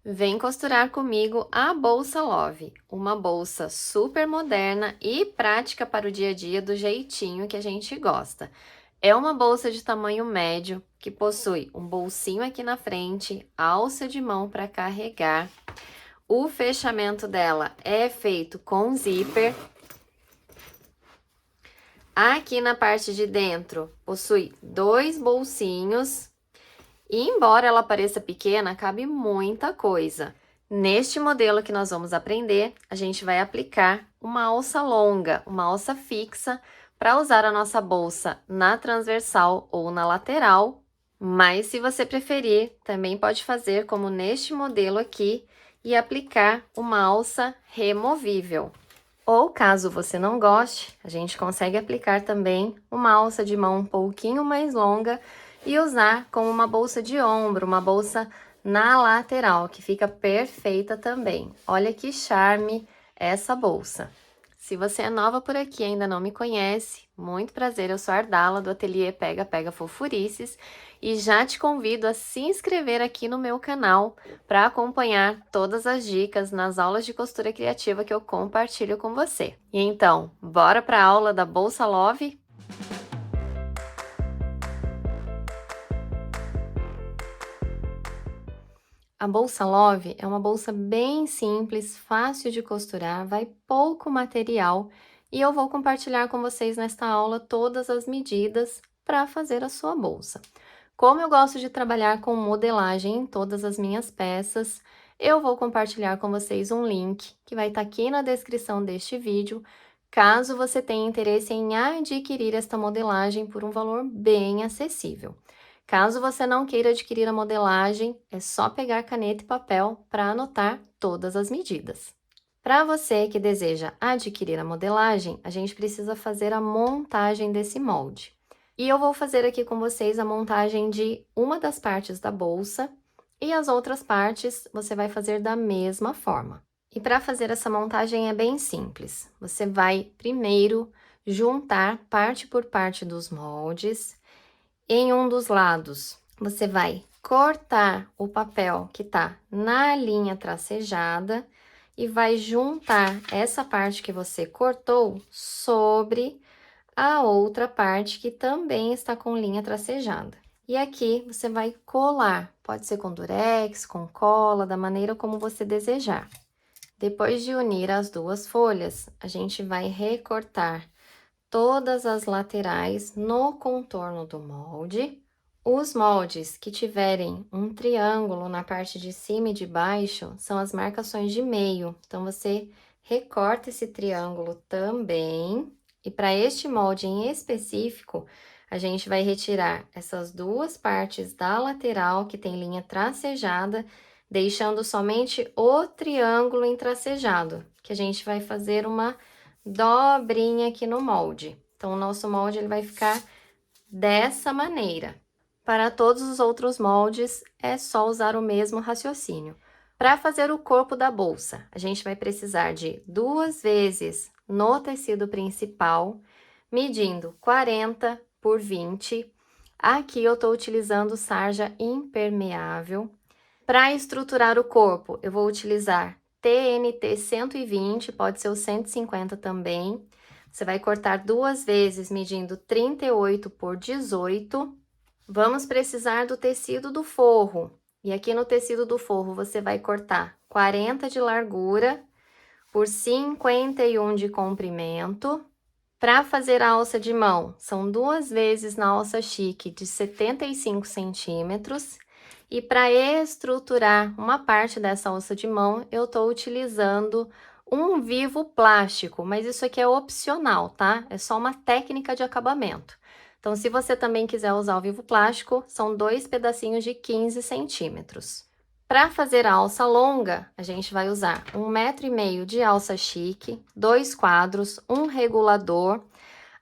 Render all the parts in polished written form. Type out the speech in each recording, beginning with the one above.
Vem costurar comigo a Bolsa Love, uma bolsa super moderna e prática para o dia a dia do jeitinho que a gente gosta. É uma bolsa de tamanho médio que possui um bolsinho aqui na frente, alça de mão para carregar. O fechamento dela é feito com zíper. Aqui na parte de dentro possui dois bolsinhos. E embora ela pareça pequena, cabe muita coisa. Neste modelo que nós vamos aprender, a gente vai aplicar uma alça longa, uma alça fixa, para usar a nossa bolsa na transversal ou na lateral. Mas se você preferir, também pode fazer como neste modelo aqui e aplicar uma alça removível. Ou caso você não goste, a gente consegue aplicar também uma alça de mão um pouquinho mais longa e usar como uma bolsa de ombro, uma bolsa na lateral, que fica perfeita também. Olha que charme essa bolsa. Se você é nova por aqui e ainda não me conhece, muito prazer, eu sou a Ardala do ateliê Pega Pega Fofurices e já te convido a se inscrever aqui no meu canal para acompanhar todas as dicas nas aulas de costura criativa que eu compartilho com você. E então, bora para a aula da Bolsa Love? A bolsa Love é uma bolsa bem simples, fácil de costurar, vai pouco material e eu vou compartilhar com vocês nesta aula todas as medidas para fazer a sua bolsa. Como eu gosto de trabalhar com modelagem em todas as minhas peças, eu vou compartilhar com vocês um link que vai estar aqui na descrição deste vídeo, caso você tenha interesse em adquirir esta modelagem por um valor bem acessível. Caso você não queira adquirir a modelagem, é só pegar caneta e papel para anotar todas as medidas. Para você que deseja adquirir a modelagem, a gente precisa fazer a montagem desse molde. E eu vou fazer aqui com vocês a montagem de uma das partes da bolsa e as outras partes você vai fazer da mesma forma. E para fazer essa montagem é bem simples. Você vai primeiro juntar parte por parte dos moldes. Em um dos lados, você vai cortar o papel que tá na linha tracejada e vai juntar essa parte que você cortou sobre a outra parte que também está com linha tracejada. E aqui você vai colar, pode ser com durex, com cola, da maneira como você desejar. Depois de unir as duas folhas, a gente vai recortar todas as laterais no contorno do molde. Os moldes que tiverem um triângulo na parte de cima e de baixo são as marcações de meio. Então, você recorta esse triângulo também. E para este molde em específico, a gente vai retirar essas duas partes da lateral que tem linha tracejada, deixando somente o triângulo entracejado, que a gente vai fazer uma dobrinha aqui no molde. Então, o nosso molde ele vai ficar dessa maneira. Para todos os outros moldes, é só usar o mesmo raciocínio. Para fazer o corpo da bolsa, a gente vai precisar de 2 vezes no tecido principal, medindo 40 por 20. Aqui eu estou utilizando sarja impermeável. Para estruturar o corpo, eu vou utilizar TNT 120, pode ser o 150 também. Você vai cortar 2 vezes, medindo 38 por 18. Vamos precisar do tecido do forro. E aqui no tecido do forro, você vai cortar 40 de largura por 51 de comprimento. Para fazer a alça de mão, são 2 vezes na alça chique de 75 centímetros. E para estruturar uma parte dessa alça de mão, eu estou utilizando um vivo plástico, mas isso aqui é opcional, tá? É só uma técnica de acabamento. Então, se você também quiser usar o vivo plástico, são 2 pedacinhos de 15 centímetros. Para fazer a alça longa, a gente vai usar 1,5 m de alça chique, 2 quadros, um regulador.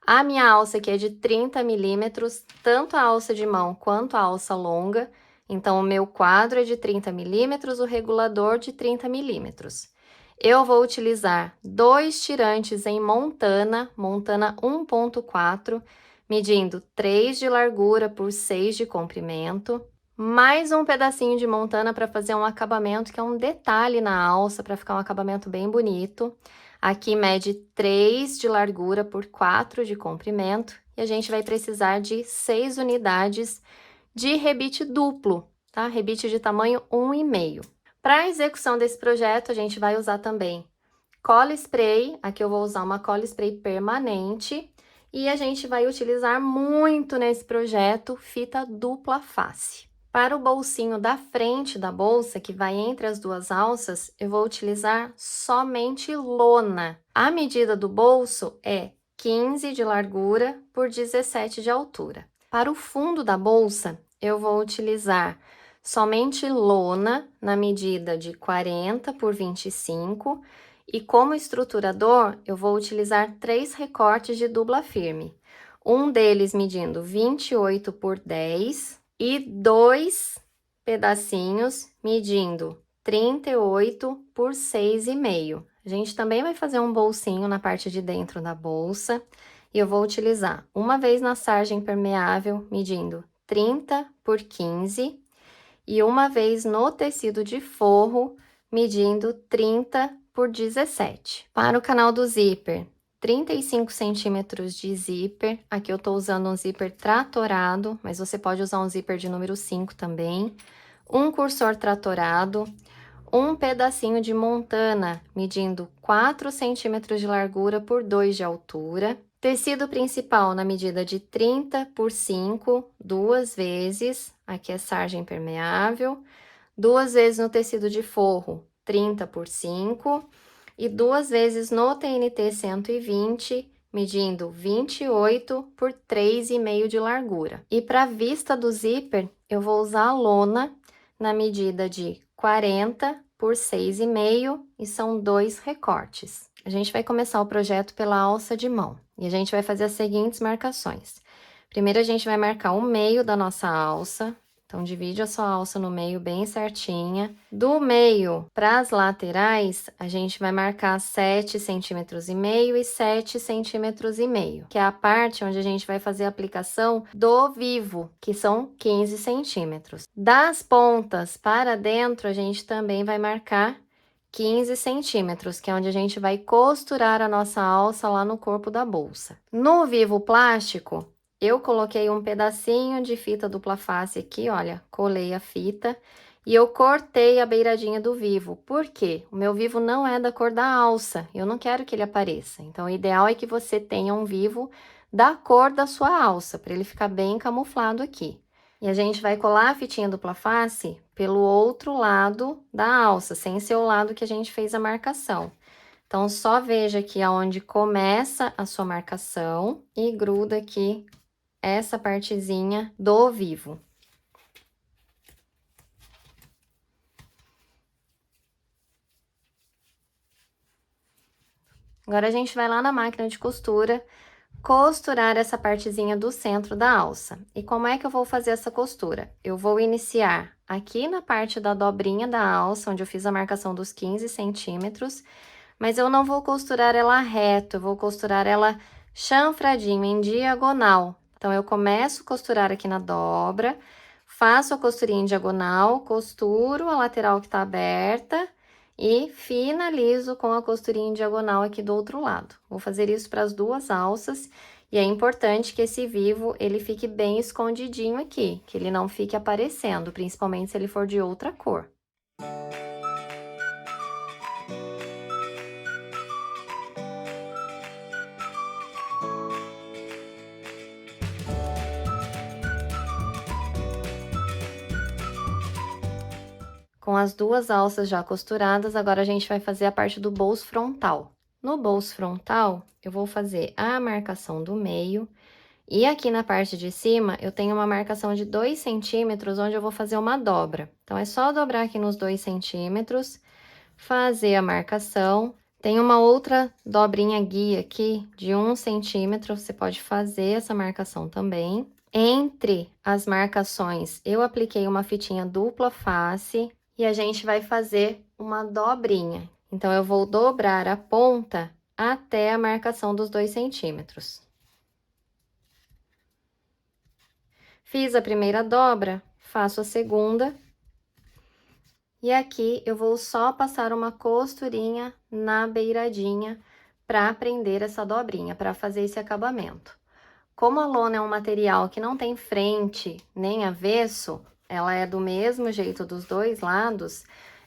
A minha alça aqui é de 30 milímetros, tanto a alça de mão quanto a alça longa. Então, o meu quadro é de 30 milímetros, o regulador de 30 milímetros. Eu vou utilizar 2 tirantes em montana 1.4, medindo 3 de largura por 6 de comprimento, Mais um pedacinho de montana para fazer um acabamento, que é um detalhe na alça, para ficar um acabamento bem bonito. Aqui mede 3 de largura por 4 de comprimento. E a gente vai precisar de 6 unidades de rebite duplo, tá? Rebite de tamanho 1,5. Para a execução desse projeto, a gente vai usar também cola spray. Aqui eu vou usar uma cola spray permanente. E a gente vai utilizar muito nesse projeto fita dupla face. Para o bolsinho da frente da bolsa, que vai entre as duas alças, eu vou utilizar somente lona. A medida do bolso é 15 de largura por 17 de altura. Para o fundo da bolsa, eu vou utilizar somente lona na medida de 40 por 25 e como estruturador, eu vou utilizar 3 recortes de dupla firme. Um deles medindo 28 por 10 e 2 pedacinhos medindo 38 por 6,5. A gente também vai fazer um bolsinho na parte de dentro da bolsa e eu vou utilizar uma vez na sarja impermeável medindo 30 por 15 e uma vez no tecido de forro medindo 30 por 17. Para o canal do zíper, 35 centímetros de zíper. Aqui eu tô usando um zíper tratorado, mas você pode usar um zíper de número 5 também. Um cursor tratorado, um pedacinho de montana, medindo 4 centímetros de largura por 2 de altura. Tecido principal na medida de 30 por 5, 2 vezes. Aqui é sarja impermeável. 2 vezes no tecido de forro, 30 por 5 e 2 vezes no TNT 120, medindo 28 por 3,5 de largura. E para a vista do zíper, eu vou usar a lona na medida de 40 por 6,5 e são 2 recortes. A gente vai começar o projeto pela alça de mão e a gente vai fazer as seguintes marcações. Primeiro, a gente vai marcar o meio da nossa alça. Então, divide a sua alça no meio bem certinha. Do meio para as laterais, a gente vai marcar 7,5 centímetros e 7,5 centímetros, que é a parte onde a gente vai fazer a aplicação do vivo, que são 15 centímetros. Das pontas para dentro, a gente também vai marcar 15 centímetros, que é onde a gente vai costurar a nossa alça lá no corpo da bolsa. No vivo plástico, eu coloquei um pedacinho de fita dupla face aqui, olha, colei a fita e eu cortei a beiradinha do vivo. Por quê? O meu vivo não é da cor da alça, eu não quero que ele apareça. Então, o ideal é que você tenha um vivo da cor da sua alça, para ele ficar bem camuflado aqui. E a gente vai colar a fitinha dupla face pelo outro lado da alça, sem ser o lado que a gente fez a marcação. Então, só veja aqui aonde começa a sua marcação e gruda aqui essa partezinha do vivo. Agora, a gente vai lá na máquina de costura, costurar essa partezinha do centro da alça. E como é que eu vou fazer essa costura? Eu vou iniciar aqui na parte da dobrinha da alça, onde eu fiz a marcação dos 15 centímetros, mas eu não vou costurar ela reto, eu vou costurar ela chanfradinho, em diagonal. Então, eu começo a costurar aqui na dobra, faço a costurinha em diagonal, costuro a lateral que tá aberta e finalizo com a costurinha em diagonal aqui do outro lado. Vou fazer isso para as duas alças e é importante que esse vivo ele fique bem escondidinho aqui, que ele não fique aparecendo, principalmente se ele for de outra cor. Com as duas alças já costuradas, agora a gente vai fazer a parte do bolso frontal. No bolso frontal, eu vou fazer a marcação do meio e aqui na parte de cima eu tenho uma marcação de 2 centímetros, onde eu vou fazer uma dobra. Então, é só dobrar aqui nos 2 centímetros, fazer a marcação. Tem uma outra dobrinha guia aqui de 1 centímetro, você pode fazer essa marcação também. Entre as marcações, eu apliquei uma fitinha dupla face e a gente vai fazer uma dobrinha. Então, eu vou dobrar a ponta até a marcação dos 2 centímetros. Fiz a primeira dobra, faço a segunda. E aqui eu vou só passar uma costurinha na beiradinha para prender essa dobrinha, para fazer esse acabamento. Como a lona é um material que não tem frente nem avesso, ela é do mesmo jeito dos dois lados,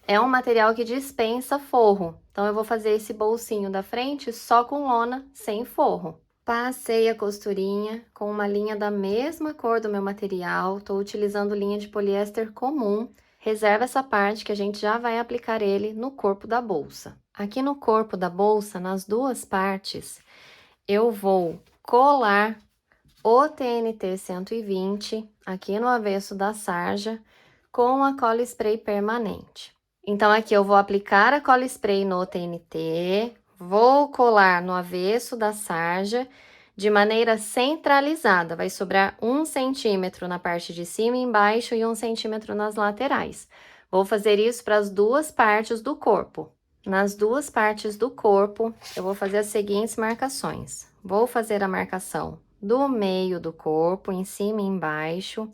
é um material que dispensa forro. Então, eu vou fazer esse bolsinho da frente só com lona, sem forro. Passei a costurinha com uma linha da mesma cor do meu material, tô utilizando linha de poliéster comum. Reserva essa parte que a gente já vai aplicar ele no corpo da bolsa. Aqui no corpo da bolsa, nas duas partes, eu vou colar o TNT 120 aqui no avesso da sarja com a cola spray permanente. Então, aqui eu vou aplicar a cola spray no TNT, vou colar no avesso da sarja de maneira centralizada. Vai sobrar 1 centímetro na parte de cima e embaixo e 1 centímetro nas laterais. Vou fazer isso para as duas partes do corpo. Nas duas partes do corpo, eu vou fazer as seguintes marcações. Vou fazer a marcação do meio do corpo, em cima e embaixo.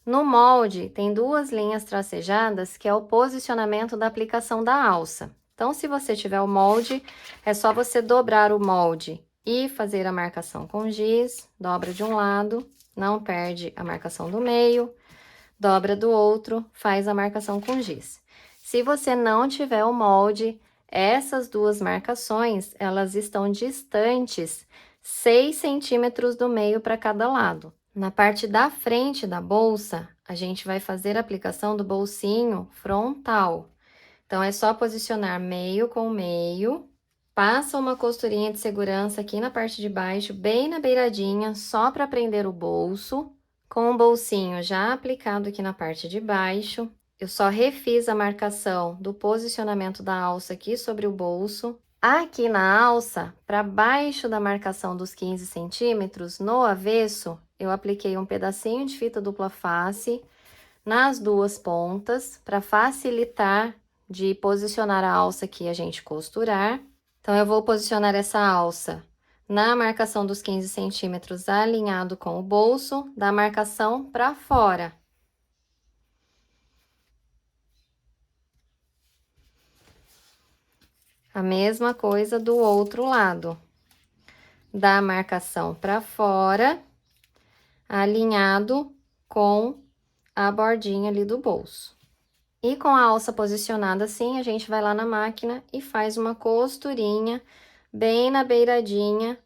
No molde, tem duas linhas tracejadas, que é o posicionamento da aplicação da alça. Então, se você tiver o molde, é só você dobrar o molde e fazer a marcação com giz, dobra de um lado, não perde a marcação do meio, dobra do outro, faz a marcação com giz. Se você não tiver o molde, essas duas marcações, elas estão distantes 6 centímetros do meio para cada lado. Na parte da frente da bolsa, a gente vai fazer a aplicação do bolsinho frontal. Então, é só posicionar meio com meio, passa uma costurinha de segurança aqui na parte de baixo, bem na beiradinha, só para prender o bolso. Com o bolsinho já aplicado aqui na parte de baixo, eu só refiz a marcação do posicionamento da alça aqui sobre o bolso. Aqui na alça, para baixo da marcação dos 15 centímetros, no avesso, eu apliquei um pedacinho de fita dupla face nas duas pontas, para facilitar de posicionar a alça aqui e a gente costurar. Então, eu vou posicionar essa alça na marcação dos 15 centímetros, alinhado com o bolso, da marcação para fora. A mesma coisa do outro lado. Da marcação para fora, alinhado com a bordinha ali do bolso. E com a alça posicionada assim, a gente vai lá na máquina e faz uma costurinha bem na beiradinha,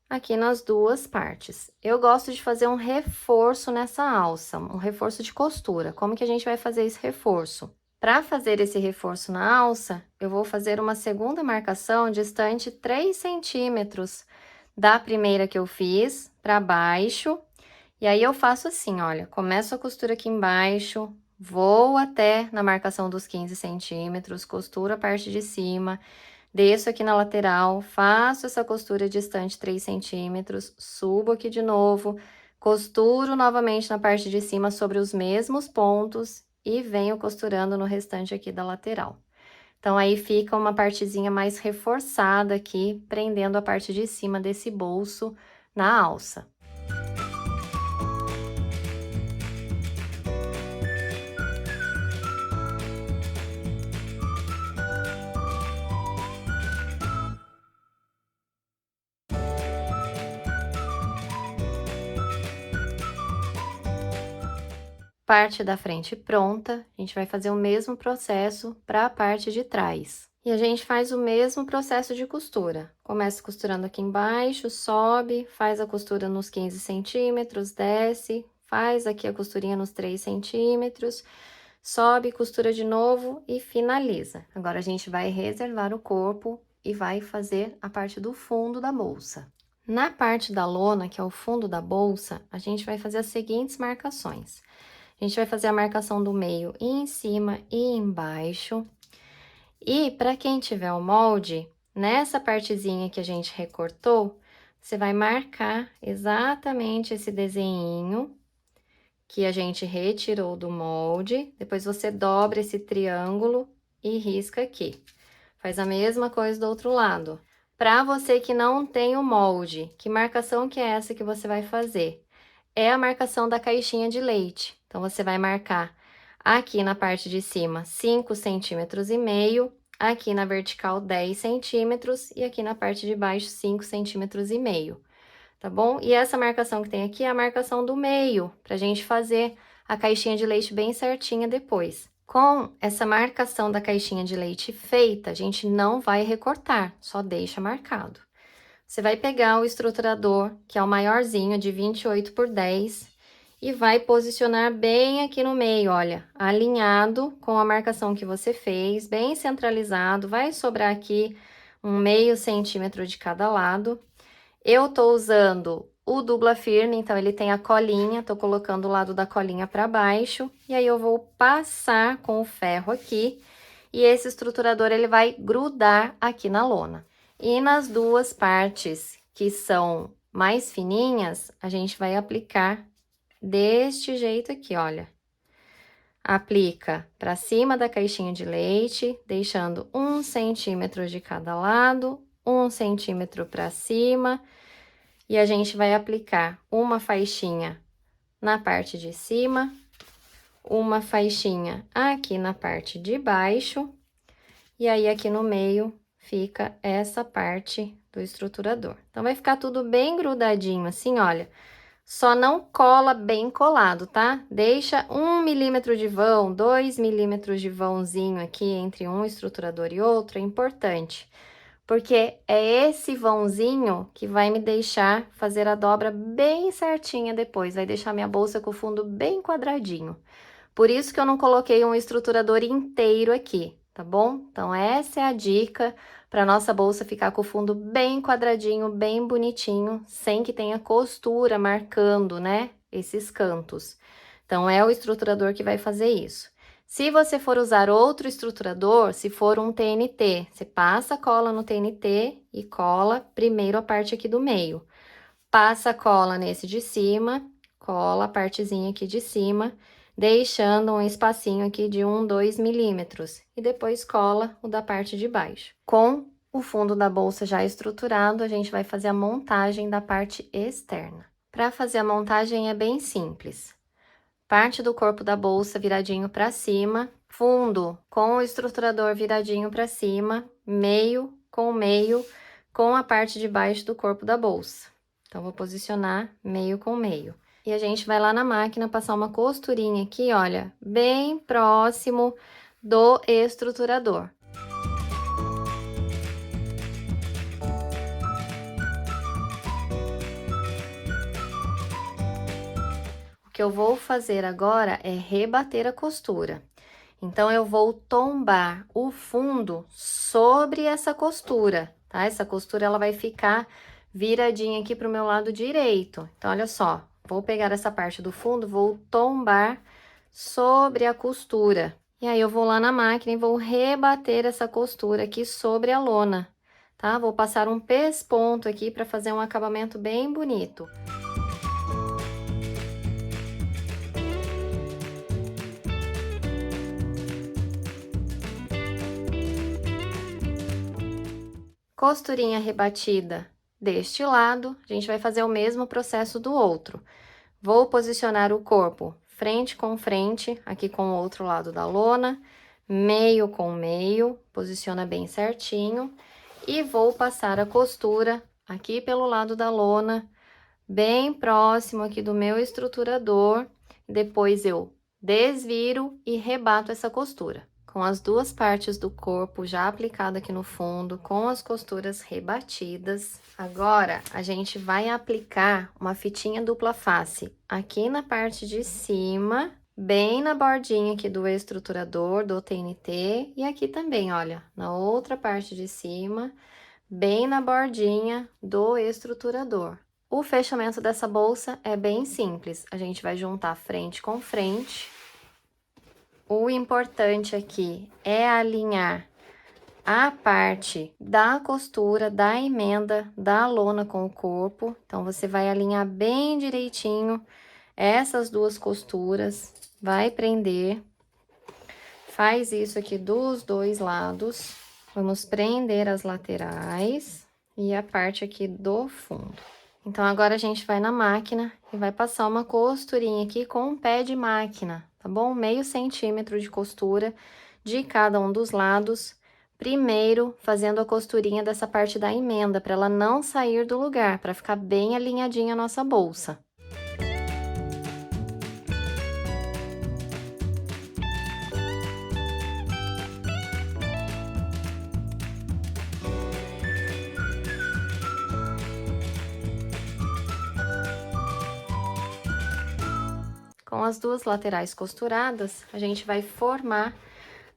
aqui nas duas partes. Eu gosto de fazer um reforço nessa alça, um reforço de costura. Como que a gente vai fazer esse reforço? Para fazer esse reforço na alça, eu vou fazer uma segunda marcação distante 3 centímetros da primeira que eu fiz para baixo. E aí, eu faço assim, olha, começo a costura aqui embaixo, vou até na marcação dos 15 centímetros, costuro a parte de cima, desço aqui na lateral, faço essa costura distante 3 centímetros, subo aqui de novo, costuro novamente na parte de cima sobre os mesmos pontos e venho costurando no restante aqui da lateral. Então, aí fica uma partezinha mais reforçada aqui, prendendo a parte de cima desse bolso na alça. Parte da frente pronta, a gente vai fazer o mesmo processo para a parte de trás. E a gente faz o mesmo processo de costura. Começa costurando aqui embaixo, sobe, faz a costura nos 15 centímetros, desce, faz aqui a costurinha nos 3 centímetros, sobe, costura de novo e finaliza. Agora, a gente vai reservar o corpo e vai fazer a parte do fundo da bolsa. Na parte da lona, que é o fundo da bolsa, a gente vai fazer as seguintes marcações. A gente vai fazer a marcação do meio em cima e embaixo. E para quem tiver o molde, nessa partezinha que a gente recortou, você vai marcar exatamente esse desenhinho que a gente retirou do molde. Depois você dobra esse triângulo e risca aqui. Faz a mesma coisa do outro lado. Para você que não tem o molde, que marcação que é essa que você vai fazer? É a marcação da caixinha de leite. Então, você vai marcar aqui na parte de cima 5,5 centímetros, aqui na vertical 10 centímetros e aqui na parte de baixo 5,5 centímetros, tá bom? E essa marcação que tem aqui é a marcação do meio, pra gente fazer a caixinha de leite bem certinha depois. Com essa marcação da caixinha de leite feita, a gente não vai recortar, só deixa marcado. Você vai pegar o estruturador, que é o maiorzinho, de 28 por 10, e vai posicionar bem aqui no meio, olha, alinhado com a marcação que você fez, bem centralizado. Vai sobrar aqui um meio centímetro de cada lado. Eu tô usando o dupla firme, então ele tem a colinha, tô colocando o lado da colinha para baixo, e aí eu vou passar com o ferro aqui, e esse estruturador ele vai grudar aqui na lona. E nas duas partes que são mais fininhas, a gente vai aplicar deste jeito aqui, olha. Aplica para cima da caixinha de leite, deixando 1 centímetro de cada lado, 1 centímetro para cima, e a gente vai aplicar uma faixinha na parte de cima, uma faixinha aqui na parte de baixo, e aí aqui no meio fica essa parte do estruturador. Então, vai ficar tudo bem grudadinho assim, olha. Só não cola bem colado, tá? Deixa 1 milímetro de vão, 2 milímetros de vãozinho aqui entre um estruturador e outro, é importante. Porque é esse vãozinho que vai me deixar fazer a dobra bem certinha depois. Vai deixar minha bolsa com o fundo bem quadradinho. Por isso que eu não coloquei um estruturador inteiro aqui, tá bom? Então, essa é a dica para nossa bolsa ficar com o fundo bem quadradinho, bem bonitinho, sem que tenha costura marcando, né, esses cantos. Então, é o estruturador que vai fazer isso. Se você for usar outro estruturador, se for um TNT, você passa a cola no TNT e cola primeiro a parte aqui do meio. Passa a cola nesse de cima, cola a partezinha aqui de cima, deixando um espacinho aqui de 1, 2 milímetros. E depois cola o da parte de baixo. Com o fundo da bolsa já estruturado, a gente vai fazer a montagem da parte externa. Para fazer a montagem é bem simples. Parte do corpo da bolsa viradinho para cima, fundo com o estruturador viradinho para cima, meio, com a parte de baixo do corpo da bolsa. Então, vou posicionar meio com meio. E a gente vai lá na máquina passar uma costurinha aqui, olha, bem próximo do estruturador. O que eu vou fazer agora é rebater a costura. Então, eu vou tombar o fundo sobre essa costura, tá? Essa costura, ela vai ficar viradinha aqui pro meu lado direito. Então, olha só, vou pegar essa parte do fundo, vou tombar sobre a costura. E aí, eu vou lá na máquina e vou rebater essa costura aqui sobre a lona, tá? Vou passar um pesponto aqui para fazer um acabamento bem bonito. Costurinha rebatida deste lado, a gente vai fazer o mesmo processo do outro. Vou posicionar o corpo frente com frente, aqui com o outro lado da lona, meio com meio, posiciona bem certinho. E vou passar a costura aqui pelo lado da lona, bem próximo aqui do meu estruturador. Depois eu desviro e rebato essa costura. Com as duas partes do corpo já aplicado aqui no fundo, com as costuras rebatidas. Agora, a gente vai aplicar uma fitinha dupla face aqui na parte de cima, bem na bordinha aqui do estruturador, do TNT, e aqui também, olha, na outra parte de cima, bem na bordinha do estruturador. O fechamento dessa bolsa é bem simples, a gente vai juntar frente com frente. O importante aqui é alinhar a parte da costura, da emenda, da lona com o corpo. Então, você vai alinhar bem direitinho essas duas costuras, vai prender. Faz isso aqui dos dois lados. Vamos prender as laterais e a parte aqui do fundo. Então, agora a gente vai na máquina e vai passar uma costurinha aqui com um pé de máquina, tá bom? Meio centímetro de costura de cada um dos lados. Primeiro, fazendo a costurinha dessa parte da emenda, para ela não sair do lugar, para ficar bem alinhadinha a nossa bolsa. Com as duas laterais costuradas, a gente vai formar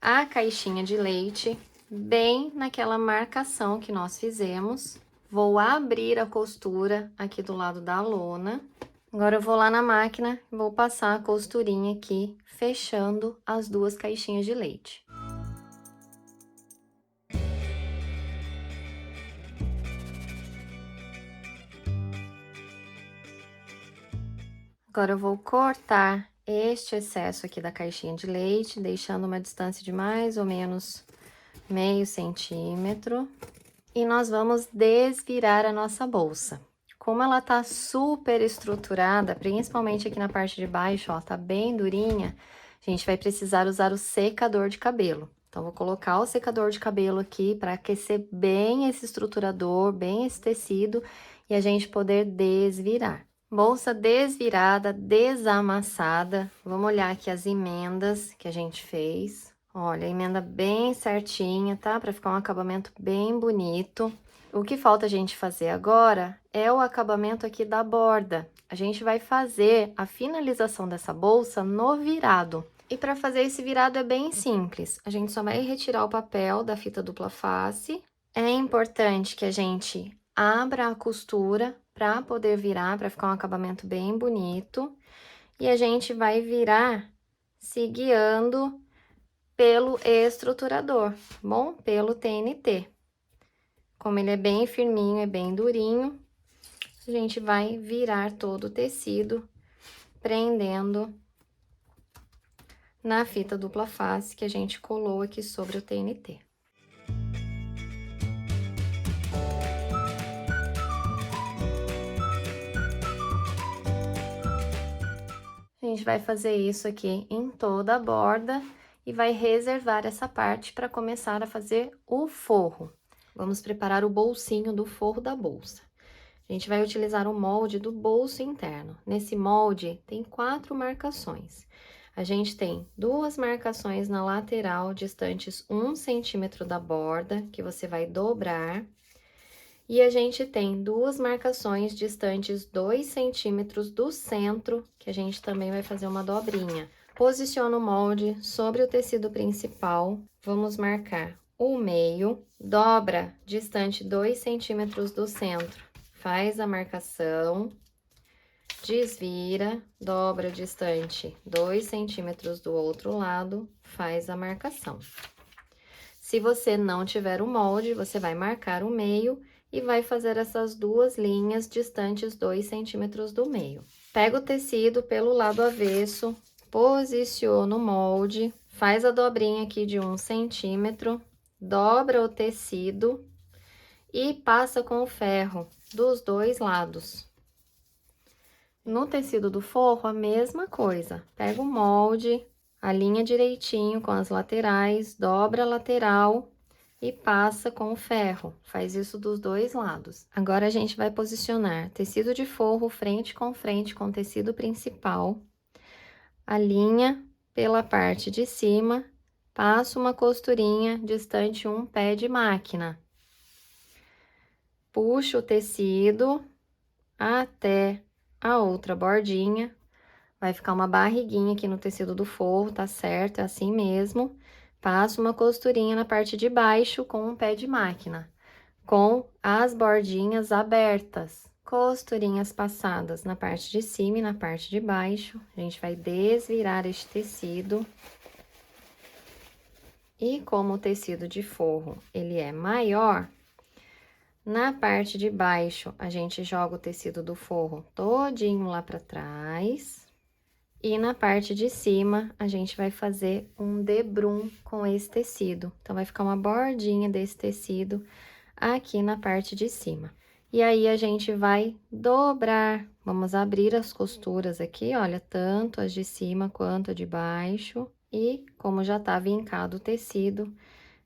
a caixinha de leite bem naquela marcação que nós fizemos. Vou abrir a costura aqui do lado da lona. Agora eu vou lá na máquina e vou passar a costurinha aqui, fechando as duas caixinhas de leite. Agora eu vou cortar este excesso aqui da caixinha de leite, deixando uma distância de mais ou menos meio centímetro. E nós vamos desvirar a nossa bolsa. Como ela tá super estruturada, principalmente aqui na parte de baixo, ó, tá bem durinha, a gente vai precisar usar o secador de cabelo. Então, vou colocar o secador de cabelo aqui para aquecer bem esse estruturador, bem esse tecido, e a gente poder desvirar. Bolsa desvirada, desamassada. Vamos olhar aqui as emendas que a gente fez. Olha, a emenda bem certinha, tá? Para ficar um acabamento bem bonito. O que falta a gente fazer agora é o acabamento aqui da borda. A gente vai fazer a finalização dessa bolsa no virado. E para fazer esse virado é bem simples. A gente só vai retirar o papel da fita dupla face. É importante que a gente abra a costura para poder virar, para ficar um acabamento bem bonito. E a gente vai virar se guiando pelo estruturador, bom? Pelo TNT. Como ele é bem firminho, é bem durinho, a gente vai virar todo o tecido, prendendo na fita dupla face que a gente colou aqui sobre o TNT. A gente vai fazer isso aqui em toda a borda e vai reservar essa parte para começar a fazer o forro. Vamos preparar o bolsinho do forro da bolsa. A gente vai utilizar o molde do bolso interno. Nesse molde, tem 4 marcações. A gente tem 2 marcações na lateral, distantes 1 centímetro da borda, que você vai dobrar. E a gente tem 2 marcações distantes 2 centímetros do centro, que a gente também vai fazer uma dobrinha. Posiciona o molde sobre o tecido principal, vamos marcar o meio, dobra distante 2 centímetros do centro, faz a marcação, desvira, dobra distante 2 centímetros do outro lado, faz a marcação. Se você não tiver o molde, você vai marcar o meio e vai fazer essas 2 linhas distantes 2 centímetros do meio. Pega o tecido pelo lado avesso, posiciona o molde, faz a dobrinha aqui de 1 centímetro, dobra o tecido e passa com o ferro dos 2 lados. No tecido do forro, a mesma coisa. Pega o molde, alinha direitinho com as laterais, dobra a lateral e passa com o ferro. Faz isso dos 2 lados. Agora, a gente vai posicionar tecido de forro frente com tecido principal. Alinha pela parte de cima, passa uma costurinha distante 1 pé de máquina. Puxa o tecido até a outra bordinha. Vai ficar uma barriguinha aqui no tecido do forro, tá certo? É assim mesmo. Passa uma costurinha na parte de baixo com um pé de máquina, com as bordinhas abertas. Costurinhas passadas na parte de cima e na parte de baixo. A gente vai desvirar este tecido. E como o tecido de forro, ele é maior, na parte de baixo, a gente joga o tecido do forro todinho lá pra trás. E na parte de cima, a gente vai fazer um debrum com esse tecido. Então, vai ficar uma bordinha desse tecido aqui na parte de cima. E aí, a gente vai dobrar. Vamos abrir as costuras aqui, olha, tanto as de cima quanto a de baixo. E como já tá vincado o tecido,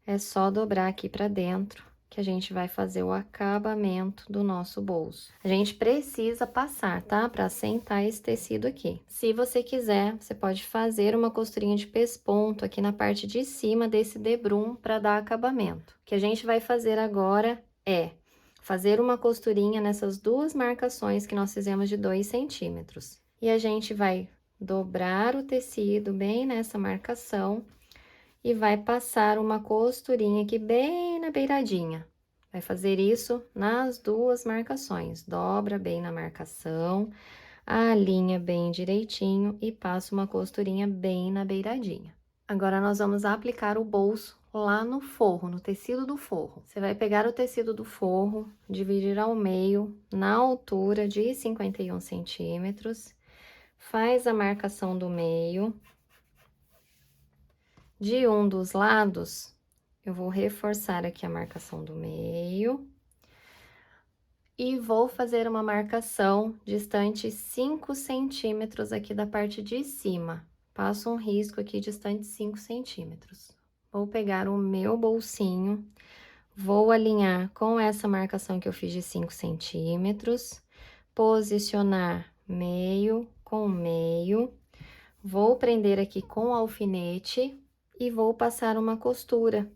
é só dobrar aqui pra dentro, que a gente vai fazer o acabamento do nosso bolso. A gente precisa passar, tá? Pra assentar esse tecido aqui. Se você quiser, você pode fazer uma costurinha de pesponto aqui na parte de cima desse debrum para dar acabamento. O que a gente vai fazer agora é fazer uma costurinha nessas duas marcações que nós fizemos de 2 centímetros. E a gente vai dobrar o tecido bem nessa marcação e vai passar uma costurinha aqui bem na beiradinha. Vai fazer isso nas duas marcações. Dobra bem na marcação, alinha bem direitinho e passa uma costurinha bem na beiradinha. Agora, nós vamos aplicar o bolso lá no forro, no tecido do forro. Você vai pegar o tecido do forro, dividir ao meio, na altura de 51 centímetros, faz a marcação do meio. De um dos lados, eu vou reforçar aqui a marcação do meio. E vou fazer uma marcação distante 5 centímetros aqui da parte de cima. Passo um risco aqui distante 5 centímetros. Vou pegar o meu bolsinho, vou alinhar com essa marcação que eu fiz de 5 centímetros, posicionar meio com meio, vou prender aqui com alfinete e vou passar uma costura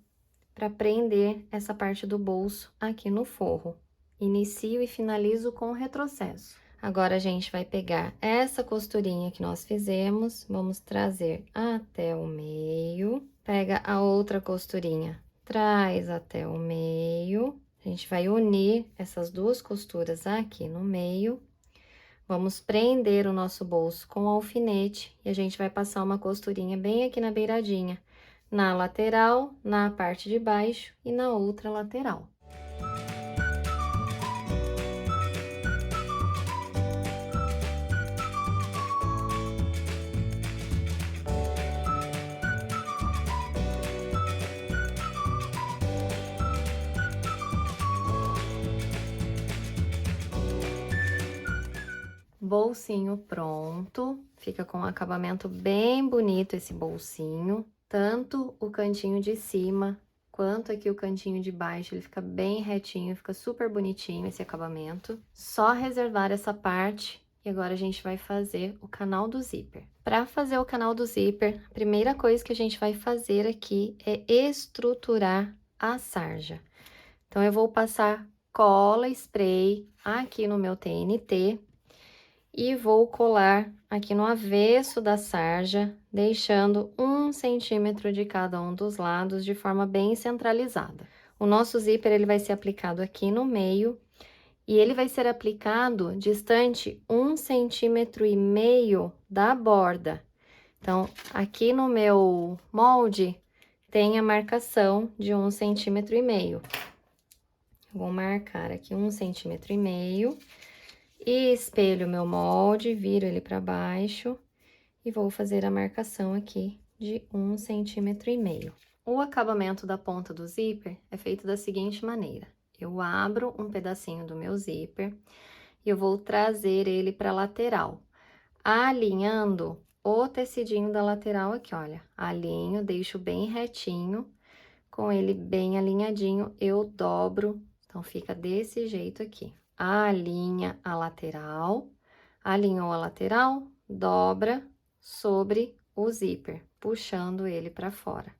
para prender essa parte do bolso aqui no forro. Inicio e finalizo com retrocesso. Agora, a gente vai pegar essa costurinha que nós fizemos, vamos trazer até o meio, pega a outra costurinha, traz até o meio, a gente vai unir essas duas costuras aqui no meio, vamos prender o nosso bolso com alfinete e a gente vai passar uma costurinha bem aqui na beiradinha, na lateral, na parte de baixo e na outra lateral. Bolsinho pronto, fica com um acabamento bem bonito esse bolsinho, tanto o cantinho de cima quanto aqui o cantinho de baixo, ele fica bem retinho, fica super bonitinho esse acabamento. Só reservar essa parte e agora a gente vai fazer o canal do zíper. Para fazer o canal do zíper, a primeira coisa que a gente vai fazer aqui é estruturar a sarja. Então, eu vou passar cola spray aqui no meu TNT e vou colar aqui no avesso da sarja, deixando 1 centímetro de cada um dos lados de forma bem centralizada. O nosso zíper, ele vai ser aplicado aqui no meio e ele vai ser aplicado distante 1,5 centímetro da borda. Então, aqui no meu molde, tem a marcação de 1,5 centímetro. Vou marcar aqui 1,5 centímetro. E espelho meu molde, viro ele para baixo e vou fazer a marcação aqui de 1,5 centímetro. O acabamento da ponta do zíper é feito da seguinte maneira. Eu abro um pedacinho do meu zíper e eu vou trazer ele para a lateral, alinhando o tecidinho da lateral aqui, olha. Alinho, deixo bem retinho, com ele bem alinhadinho, eu dobro, então fica desse jeito aqui. Alinha a lateral, alinhou a lateral, dobra sobre o zíper, puxando ele para fora.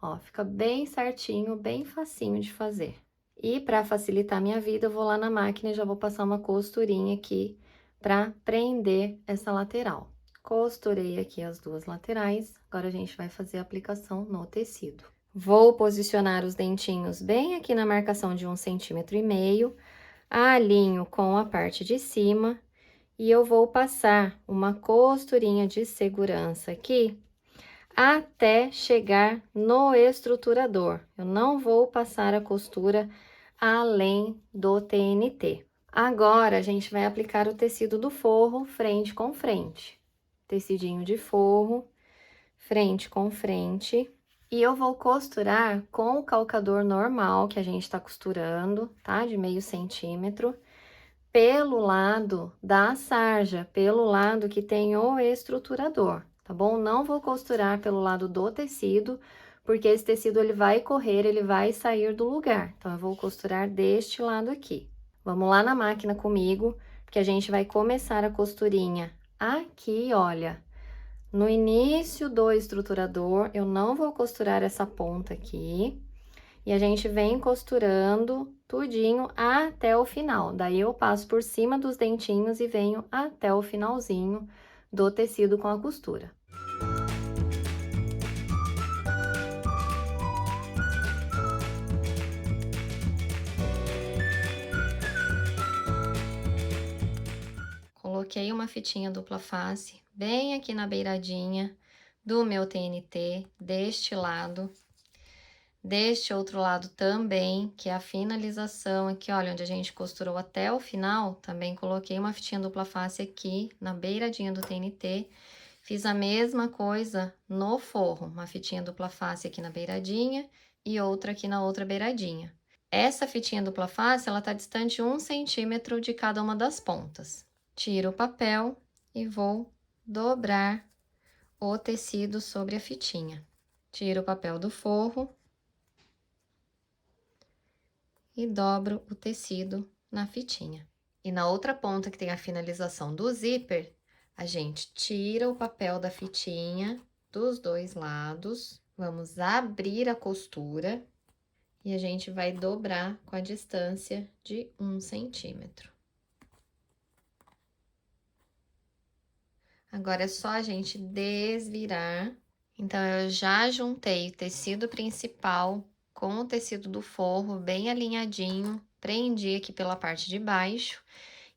Ó, fica bem certinho, bem facinho de fazer. E para facilitar a minha vida, eu vou lá na máquina e já vou passar uma costurinha aqui para prender essa lateral. Costurei aqui as duas laterais, agora a gente vai fazer a aplicação no tecido. Vou posicionar os dentinhos bem aqui na marcação de 1,5 centímetro, alinho com a parte de cima e eu vou passar uma costurinha de segurança aqui até chegar no estruturador. Eu não vou passar a costura além do TNT. Agora, a gente vai aplicar o tecido do forro frente com frente. Tecidinho de forro, frente com frente. E eu vou costurar com o calcador normal que a gente tá costurando, tá? De meio centímetro, pelo lado da sarja, pelo lado que tem o estruturador, tá bom? Não vou costurar pelo lado do tecido, porque esse tecido ele vai correr, ele vai sair do lugar. Então, eu vou costurar deste lado aqui. Vamos lá na máquina comigo, porque a gente vai começar a costurinha aqui, olha. No início do estruturador, eu não vou costurar essa ponta aqui. E a gente vem costurando tudinho até o final. Daí, eu passo por cima dos dentinhos e venho até o finalzinho do tecido com a costura. Coloquei uma fitinha dupla face bem aqui na beiradinha do meu TNT, deste lado. Deste outro lado também, que é a finalização aqui, olha, onde a gente costurou até o final, também coloquei uma fitinha dupla face aqui, na beiradinha do TNT. Fiz a mesma coisa no forro, uma fitinha dupla face aqui na beiradinha e outra aqui na outra beiradinha. Essa fitinha dupla face, ela tá distante 1 centímetro de cada uma das pontas. Tiro o papel e vou dobrar o tecido sobre a fitinha. Tiro o papel do forro e dobro o tecido na fitinha. E na outra ponta que tem a finalização do zíper, a gente tira o papel da fitinha dos dois lados, vamos abrir a costura e a gente vai dobrar com a distância de 1 centímetro. Agora é só a gente desvirar. Então, eu já juntei o tecido principal com o tecido do forro bem alinhadinho, prendi aqui pela parte de baixo.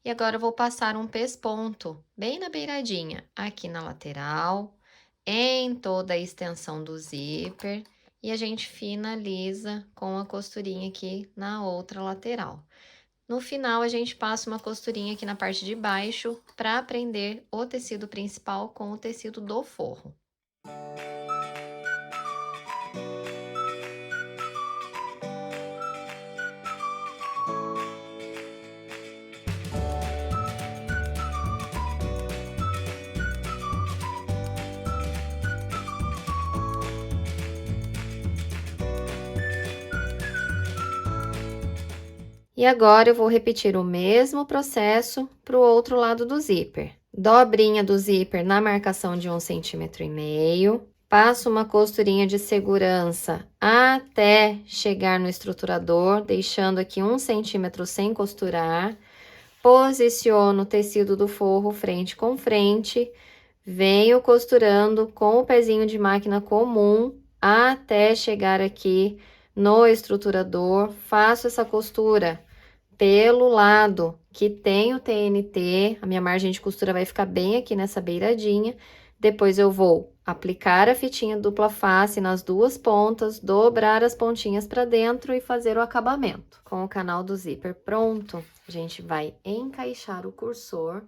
E agora eu vou passar um pesponto bem na beiradinha, aqui na lateral, em toda a extensão do zíper. E a gente finaliza com a costurinha aqui na outra lateral. No final, a gente passa uma costurinha aqui na parte de baixo para prender o tecido principal com o tecido do forro. E agora, eu vou repetir o mesmo processo para o outro lado do zíper. Dobrinha do zíper na marcação de 1,5 centímetro. Passo uma costurinha de segurança até chegar no estruturador, deixando aqui 1 centímetro sem costurar. Posiciono o tecido do forro frente com frente. Venho costurando com o pezinho de máquina comum até chegar aqui no estruturador. Faço essa costura pelo lado que tem o TNT, a minha margem de costura vai ficar bem aqui nessa beiradinha. Depois eu vou aplicar a fitinha dupla face nas duas pontas, dobrar as pontinhas para dentro e fazer o acabamento. Com o canal do zíper pronto, a gente vai encaixar o cursor.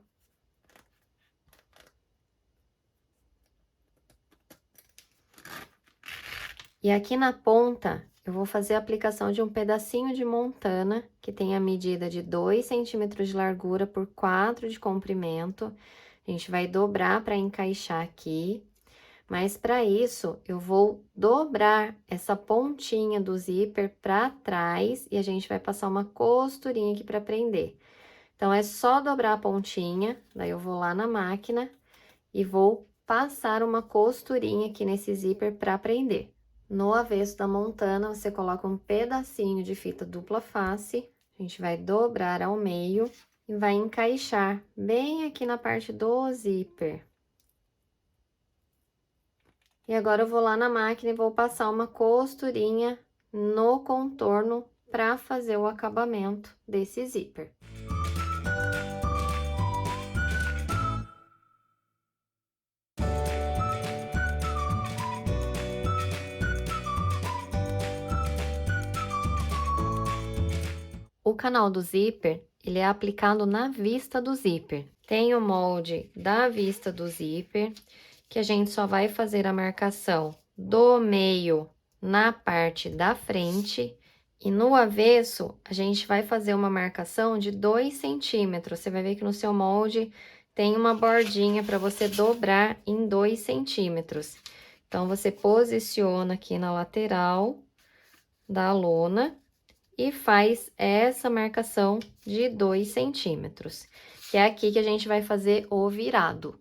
E aqui na ponta, eu vou fazer a aplicação de um pedacinho de montana, que tem a medida de 2 centímetros de largura por 4 de comprimento. A gente vai dobrar para encaixar aqui. Mas para isso, eu vou dobrar essa pontinha do zíper para trás e a gente vai passar uma costurinha aqui para prender. Então, é só dobrar a pontinha, daí eu vou lá na máquina e vou passar uma costurinha aqui nesse zíper para prender. No avesso da montana, você coloca um pedacinho de fita dupla face, a gente vai dobrar ao meio e vai encaixar bem aqui na parte do zíper. E agora, eu vou lá na máquina e vou passar uma costurinha no contorno para fazer o acabamento desse zíper. O canal do zíper, ele é aplicado na vista do zíper. Tem o molde da vista do zíper, que a gente só vai fazer a marcação do meio na parte da frente. E no avesso, a gente vai fazer uma marcação de 2 centímetros. Você vai ver que no seu molde tem uma bordinha para você dobrar em 2 centímetros. Então, você posiciona aqui na lateral da lona e faz essa marcação de 2 centímetros, que é aqui que a gente vai fazer o virado.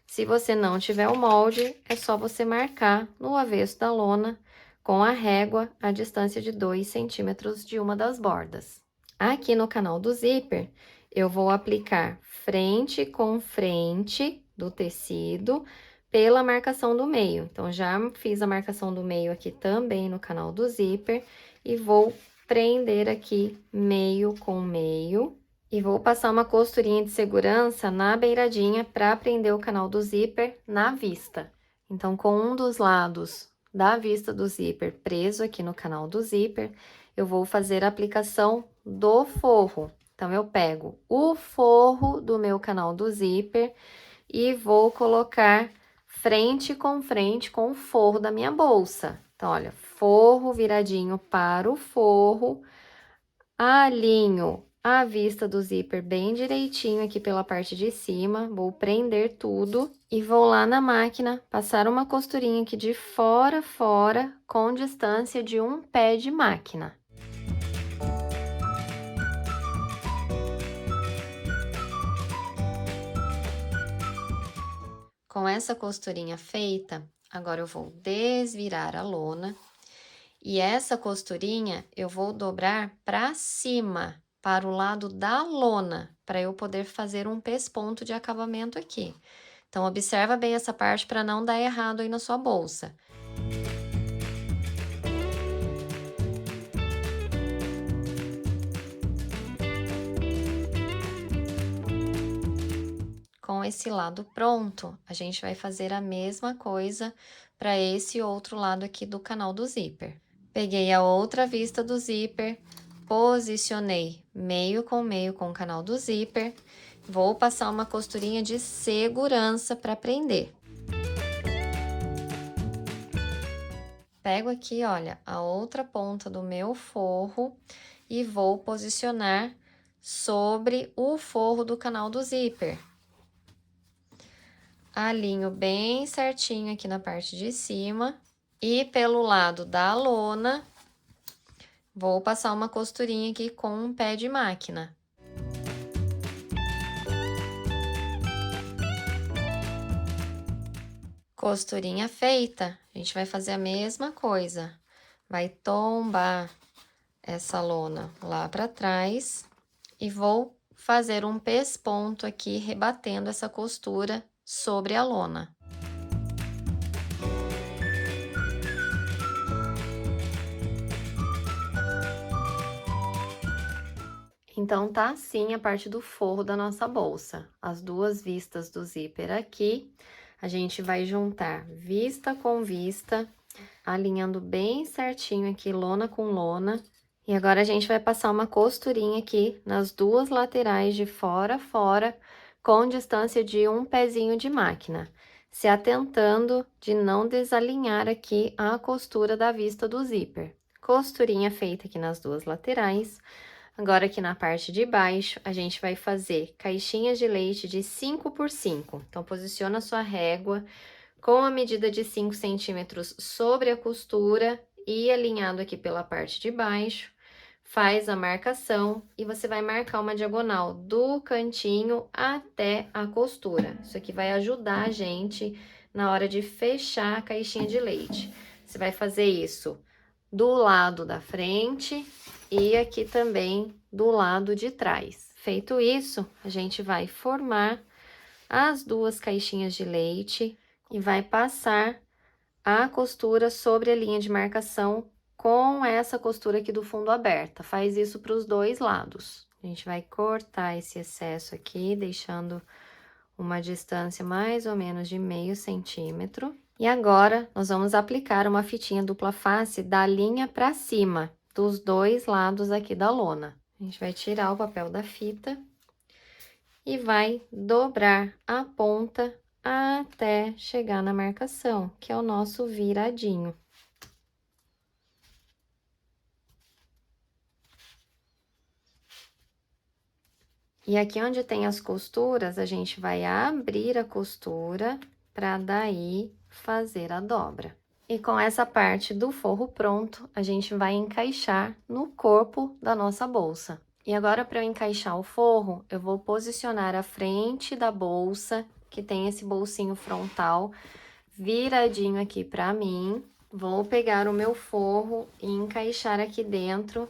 Se você não tiver o molde, é só você marcar no avesso da lona com a régua a distância de 2 centímetros de uma das bordas. Aqui no canal do zíper, eu vou aplicar frente com frente do tecido pela marcação do meio. Então, já fiz a marcação do meio aqui também no canal do zíper e vou prender aqui meio com meio. E vou passar uma costurinha de segurança na beiradinha para prender o canal do zíper na vista. Então, com um dos lados da vista do zíper preso aqui no canal do zíper, eu vou fazer a aplicação do forro. Então, eu pego o forro do meu canal do zíper e vou colocar frente com o forro da minha bolsa. Então, olha, forro viradinho para o forro, alinho a vista do zíper bem direitinho aqui pela parte de cima, vou prender tudo e vou lá na máquina passar uma costurinha aqui de fora a fora com distância de um pé de máquina. Com essa costurinha feita, agora eu vou desvirar a lona e essa costurinha eu vou dobrar para cima, para o lado da lona, para eu poder fazer um pesponto de acabamento aqui. Então, observa bem essa parte para não dar errado aí na sua bolsa. Com esse lado pronto, a gente vai fazer a mesma coisa para esse outro lado aqui do canal do zíper. Peguei a outra vista do zíper, posicionei meio com o canal do zíper, vou passar uma costurinha de segurança para prender. Pego aqui, olha, a outra ponta do meu forro e vou posicionar sobre o forro do canal do zíper. Alinho bem certinho aqui na parte de cima e pelo lado da lona, vou passar uma costurinha aqui com um pé de máquina. Costurinha feita, a gente vai fazer a mesma coisa. Vai tombar essa lona lá para trás e vou fazer um pesponto aqui, rebatendo essa costura sobre a lona. Então, tá assim a parte do forro da nossa bolsa. As duas vistas do zíper aqui, a gente vai juntar vista com vista, alinhando bem certinho aqui, lona com lona. E agora, a gente vai passar uma costurinha aqui nas duas laterais de fora a fora, com distância de um pezinho de máquina, se atentando de não desalinhar aqui a costura da vista do zíper. Costurinha feita aqui nas duas laterais. Agora, aqui na parte de baixo, a gente vai fazer caixinhas de leite de 5 por 5. Então, posiciona a sua régua com a medida de 5 centímetros sobre a costura e alinhado aqui pela parte de baixo, faz a marcação e você vai marcar uma diagonal do cantinho até a costura. Isso aqui vai ajudar a gente na hora de fechar a caixinha de leite. Você vai fazer isso do lado da frente e aqui também do lado de trás. Feito isso, a gente vai formar as duas caixinhas de leite e vai passar a costura sobre a linha de marcação com essa costura aqui do fundo aberta. Faz isso para os dois lados. A gente vai cortar esse excesso aqui, deixando uma distância mais ou menos de meio centímetro. E agora, nós vamos aplicar uma fitinha dupla face da linha para cima, dos dois lados aqui da lona. A gente vai tirar o papel da fita e vai dobrar a ponta até chegar na marcação, que é o nosso viradinho. E aqui onde tem as costuras, a gente vai abrir a costura para daí fazer a dobra. E com essa parte do forro pronto, a gente vai encaixar no corpo da nossa bolsa. E agora, para eu encaixar o forro, eu vou posicionar a frente da bolsa, que tem esse bolsinho frontal, viradinho aqui para mim. Vou pegar o meu forro e encaixar aqui dentro,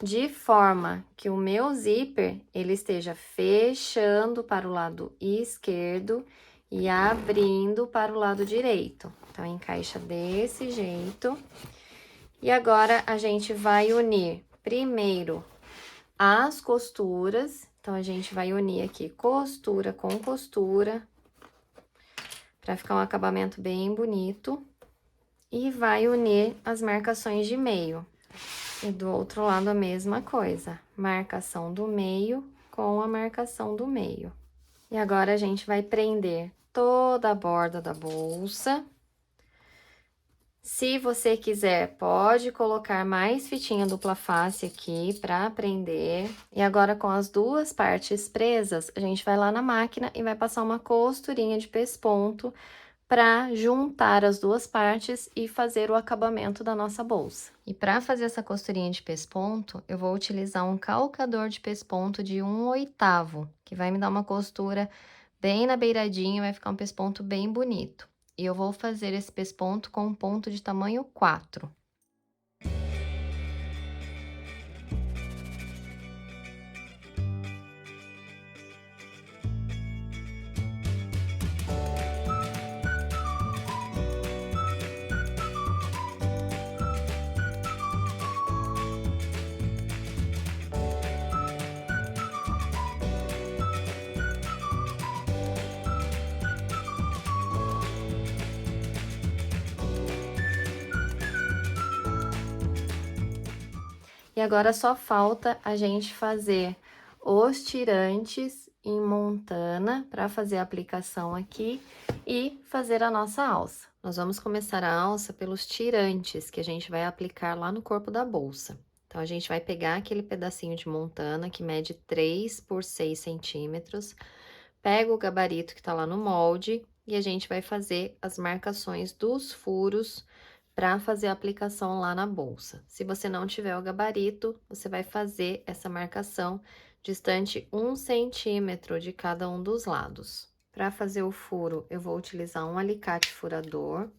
de forma que o meu zíper, ele esteja fechando para o lado esquerdo e abrindo para o lado direito. Então, encaixa desse jeito. E agora, a gente vai unir primeiro as costuras. Então, a gente vai unir aqui costura com costura, para ficar um acabamento bem bonito. E vai unir as marcações de meio. E do outro lado a mesma coisa, marcação do meio com a marcação do meio. E agora a gente vai prender toda a borda da bolsa. Se você quiser, pode colocar mais fitinha dupla face aqui para prender. E agora, com as duas partes presas, a gente vai lá na máquina e vai passar uma costurinha de pesponto para juntar as duas partes e fazer o acabamento da nossa bolsa. E para fazer essa costurinha de pesponto, eu vou utilizar um calcador de pesponto de 1/8, que vai me dar uma costura bem na beiradinha, vai ficar um pesponto bem bonito. E eu vou fazer esse pesponto com um ponto de tamanho 4. E agora só falta a gente fazer os tirantes em montana para fazer a aplicação aqui e fazer a nossa alça. Nós vamos começar a alça pelos tirantes que a gente vai aplicar lá no corpo da bolsa. Então, a gente vai pegar aquele pedacinho de montana que mede 3 por 6 centímetros, pega o gabarito que tá lá no molde e a gente vai fazer as marcações dos furos para fazer a aplicação lá na bolsa. Se você não tiver o gabarito, você vai fazer essa marcação distante 1 centímetro de cada um dos lados. Para fazer o furo, eu vou utilizar um alicate furador.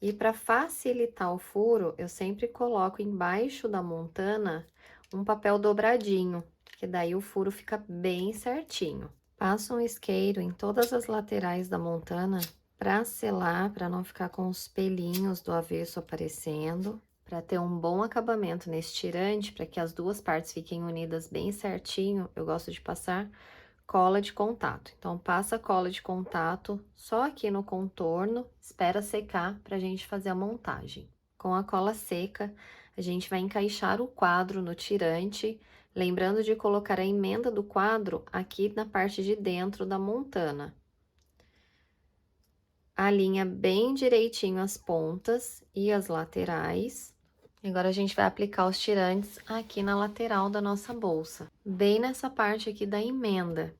E para facilitar o furo, eu sempre coloco embaixo da montana um papel dobradinho, que daí o furo fica bem certinho. Passo um isqueiro em todas as laterais da montana para selar, para não ficar com os pelinhos do avesso aparecendo, para ter um bom acabamento nesse tirante, para que as duas partes fiquem unidas bem certinho, eu gosto de passar cola de contato. Então, passa cola de contato só aqui no contorno, espera secar para a gente fazer a montagem. Com a cola seca, a gente vai encaixar o quadro no tirante, lembrando de colocar a emenda do quadro aqui na parte de dentro da montana. Alinha bem direitinho as pontas e as laterais. Agora, a gente vai aplicar os tirantes aqui na lateral da nossa bolsa, bem nessa parte aqui da emenda.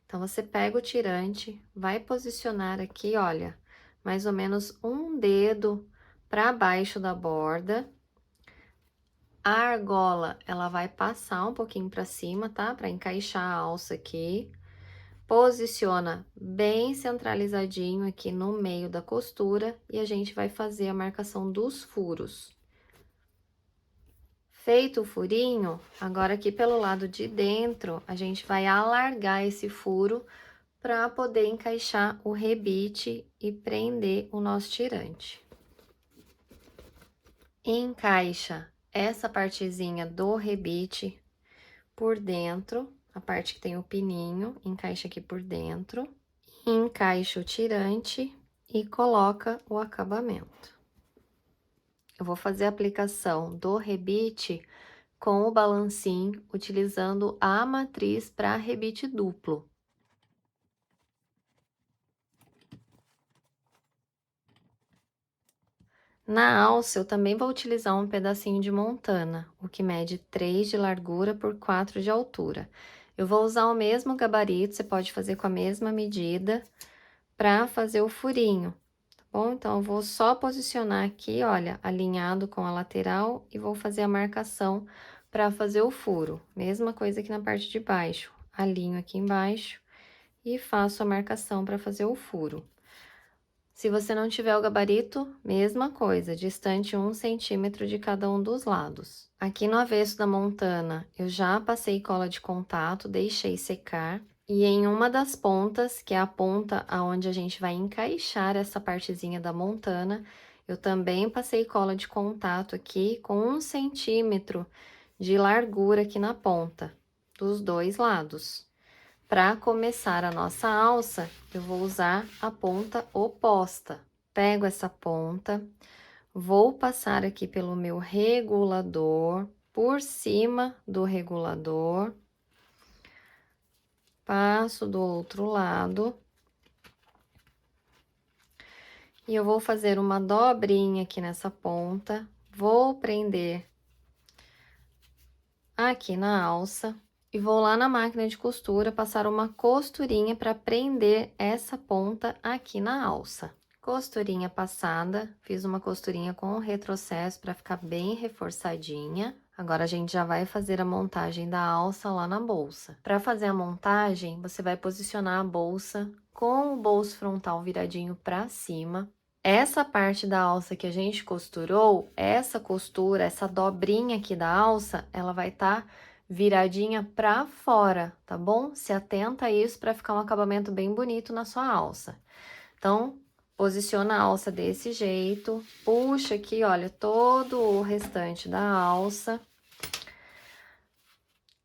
Então, você pega o tirante, vai posicionar aqui, olha, mais ou menos um dedo para baixo da borda. A argola, ela vai passar um pouquinho para cima, tá? Para encaixar a alça aqui. Posiciona bem centralizadinho aqui no meio da costura e a gente vai fazer a marcação dos furos. Feito o furinho, agora aqui pelo lado de dentro, a gente vai alargar esse furo para poder encaixar o rebite e prender o nosso tirante. Encaixa essa partezinha do rebite por dentro, a parte que tem o pininho, encaixa aqui por dentro, encaixa o tirante e coloca o acabamento. Eu vou fazer a aplicação do rebite com o balancim, utilizando a matriz para rebite duplo. Na alça, eu também vou utilizar um pedacinho de montana, o que mede 3 de largura por 4 de altura. Eu vou usar o mesmo gabarito, você pode fazer com a mesma medida, para fazer o furinho, tá bom? Então, eu vou só posicionar aqui, olha, alinhado com a lateral e vou fazer a marcação para fazer o furo. Mesma coisa aqui na parte de baixo, alinho aqui embaixo e faço a marcação para fazer o furo. Se você não tiver o gabarito, mesma coisa, distante 1 centímetro de cada um dos lados. Aqui no avesso da montana, eu já passei cola de contato, deixei secar. E em uma das pontas, que é a ponta aonde a gente vai encaixar essa partezinha da montana, eu também passei cola de contato aqui com 1 centímetro de largura aqui na ponta, dos dois lados. Para começar a nossa alça, eu vou usar a ponta oposta. Pego essa ponta, vou passar aqui pelo meu regulador, por cima do regulador, passo do outro lado. E eu vou fazer uma dobrinha aqui nessa ponta, vou prender aqui na alça. E vou lá na máquina de costura passar uma costurinha para prender essa ponta aqui na alça. Costurinha passada, fiz uma costurinha com retrocesso para ficar bem reforçadinha. Agora, a gente já vai fazer a montagem da alça lá na bolsa. Para fazer a montagem, você vai posicionar a bolsa com o bolso frontal viradinho para cima. Essa parte da alça que a gente costurou, essa costura, essa dobrinha aqui da alça, ela vai estar viradinha pra fora, tá bom? Se atenta a isso para ficar um acabamento bem bonito na sua alça. Então, posiciona a alça desse jeito, puxa aqui, olha, todo o restante da alça.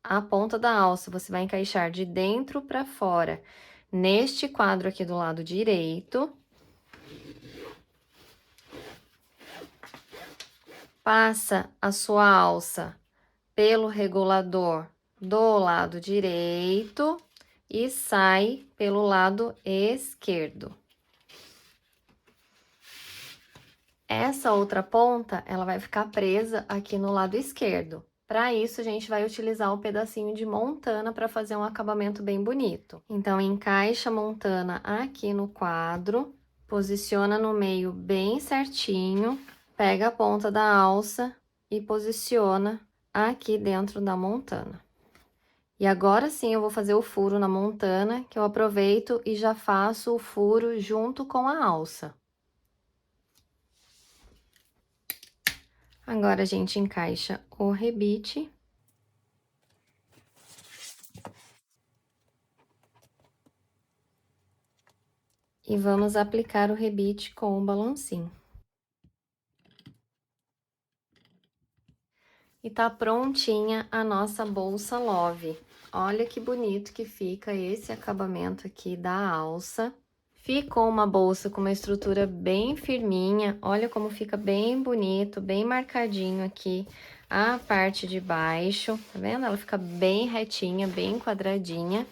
A ponta da alça você vai encaixar de dentro para fora, neste quadro aqui do lado direito. Passa a sua alça pelo regulador do lado direito e sai pelo lado esquerdo. Essa outra ponta, ela vai ficar presa aqui no lado esquerdo. Para isso, a gente vai utilizar o pedacinho de montana para fazer um acabamento bem bonito. Então, encaixa a montana aqui no quadro, posiciona no meio bem certinho, pega a ponta da alça e posiciona aqui dentro da montana. E agora sim, eu vou fazer o furo na montana, que eu aproveito e já faço o furo junto com a alça. Agora, a gente encaixa o rebite. E vamos aplicar o rebite com o balancinho. E tá prontinha a nossa bolsa Love. Olha que bonito que fica esse acabamento aqui da alça. Ficou uma bolsa com uma estrutura bem firminha, olha como fica bem bonito, bem marcadinho aqui a parte de baixo, tá vendo? Ela fica bem retinha, bem quadradinha.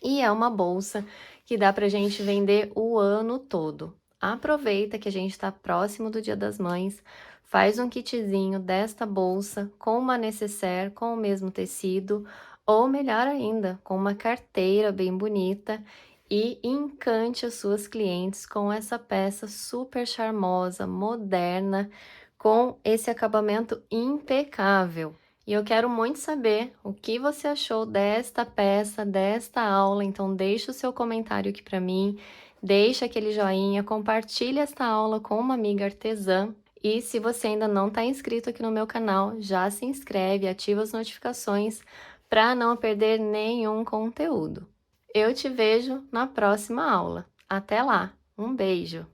E é uma bolsa que dá pra gente vender o ano todo. Aproveita que a gente tá próximo do Dia das Mães, faz um kitzinho desta bolsa com uma nécessaire com o mesmo tecido, ou melhor ainda, com uma carteira bem bonita e encante as suas clientes com essa peça super charmosa, moderna, com esse acabamento impecável. E eu quero muito saber o que você achou desta peça, desta aula, então deixa o seu comentário aqui para mim, deixa aquele joinha, compartilha esta aula com uma amiga artesã. E se você ainda não está inscrito aqui no meu canal, já se inscreve, ativa as notificações para não perder nenhum conteúdo. Eu te vejo na próxima aula. Até lá, um beijo!